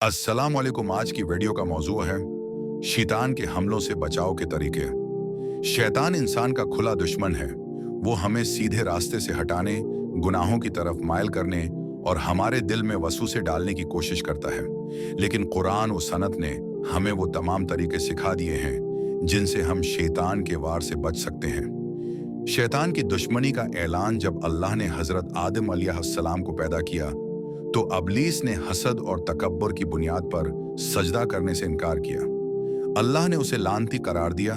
अस्सलाम वालेकुम। आज की वीडियो का मौजू है शैतान के हमलों से बचाव के तरीके। शैतान इंसान का खुला दुश्मन है। वो हमें सीधे रास्ते से हटाने, गुनाहों की तरफ माइल करने और हमारे दिल में वसवसे डालने की कोशिश करता है। लेकिन कुरान और सनत ने हमें वो तमाम तरीके सिखा दिए हैं जिनसे हम शैतान के वार से बच सकते हैं। शैतान की दुश्मनी का ऐलान जब अल्लाह ने हजरत आदम अलैहिस्सलाम को पैदा किया तो अबलीस ने हसद और तकब्बुर की बुनियाद पर सजदा करने से इनकार किया। अल्लाह ने उसे लानती करार दिया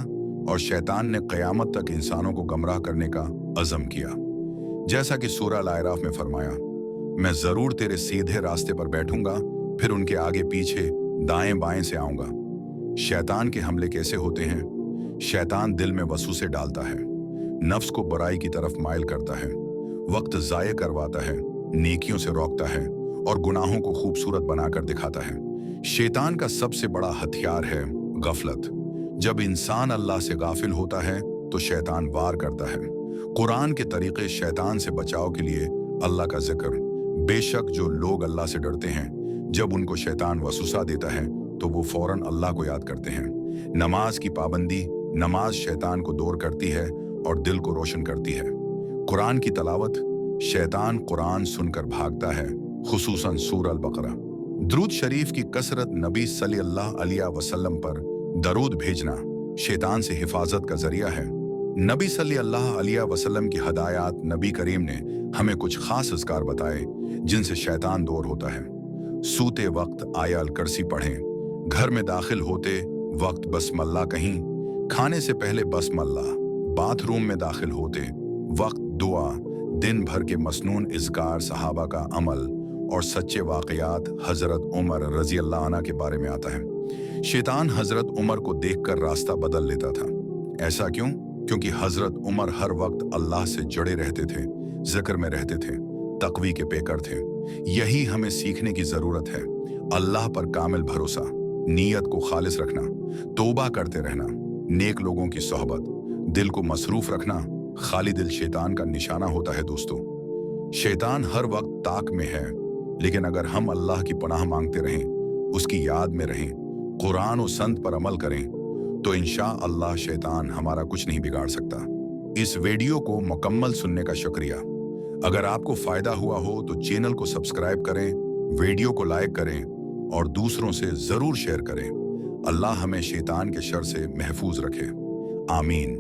और शैतान ने क़यामत तक इंसानों को गमराह करने का अज़म किया। जैसा कि सूरह अल-आराफ में फरमाया, मैं ज़रूर तेरे सीधे रास्ते पर बैठूंगा, फिर उनके आगे पीछे दाएं बाएं से आऊंगा। शैतान के हमले कैसे होते हैं? शैतान दिल में वसवसे डालता है, नफ्स को बुराई की तरफ माइल करता है, वक्त ज़ाये करवाता है, नेकियों से रोकता है और गुनाहों को खूबसूरत बनाकर दिखाता है। शैतान का सबसे बड़ा हथियार है गफलत। जब इंसान अल्लाह से गाफिल होता है तो शैतान वार करता है। कुरान के तरीके शैतान से बचाव के लिए अल्लाह का जिक्र। बेशक जो लोग अल्लाह से डरते हैं, जब उनको शैतान वसवसा देता है तो वो फौरन अल्लाह को याद करते हैं। नमाज की पाबंदी। नमाज शैतान को दूर करती है और दिल को रोशन करती है। कुरान की तलावत। शैतान कुरान सुनकर भागता है, खुसूसन सूरह अल-बकरा। दुरूद शरीफ की कसरत। नबी सल्लल्लाहु अलैहि वसल्लम पर दरूद भेजना शैतान से हिफाजत का जरिया है। नबी सल्लल्लाहु अलैहि वसल्लम की हदायत। नबी करीम ने हमें कुछ खास अज़कार बताए जिनसे शैतान दूर होता है। सूते वक्त आया कुर्सी पढ़ें, घर में दाखिल होते वक्त बसमल्ला कहीं, खाने से पहले बसमल्ला, बाथरूम में दाखिल होते वक्त दुआ, दिन भर के मसनून इज़कार, सहाबा का अमल और सच्चे वाक़यात। हज़रत उमर रज़ी अल्लाह अन्हु के बारे में आता है, शैतान हज़रत उमर को देखकर रास्ता बदल लेता था। ऐसा क्यों? क्योंकि हज़रत उमर हर वक्त अल्लाह से जुड़े रहते थे, ज़िक्र में रहते थे, तक़वी के पेकर थे। यही हमें सीखने की ज़रूरत है। अल्लाह पर कामिल भरोसा, नीयत को खालिस रखना, तौबा करते रहना, नेक लोगों की सोहबत, दिल को मसरूफ़ रखना। खाली दिल शैतान का निशाना होता है दोस्तों। शैतान हर वक्त ताक में है, लेकिन अगर हम अल्लाह की पनाह मांगते रहें, उसकी याद में रहें, कुरान और संत पर अमल करें, तो इंशाअल्लाह शैतान हमारा कुछ नहीं बिगाड़ सकता। इस वीडियो को मुकम्मल सुनने का शुक्रिया। अगर आपको फ़ायदा हुआ हो तो चैनल को सब्सक्राइब करें, वीडियो को लाइक करें और दूसरों से ज़रूर शेयर करें। अल्लाह हमें शैतान के शर से महफूज रखे। आमीन।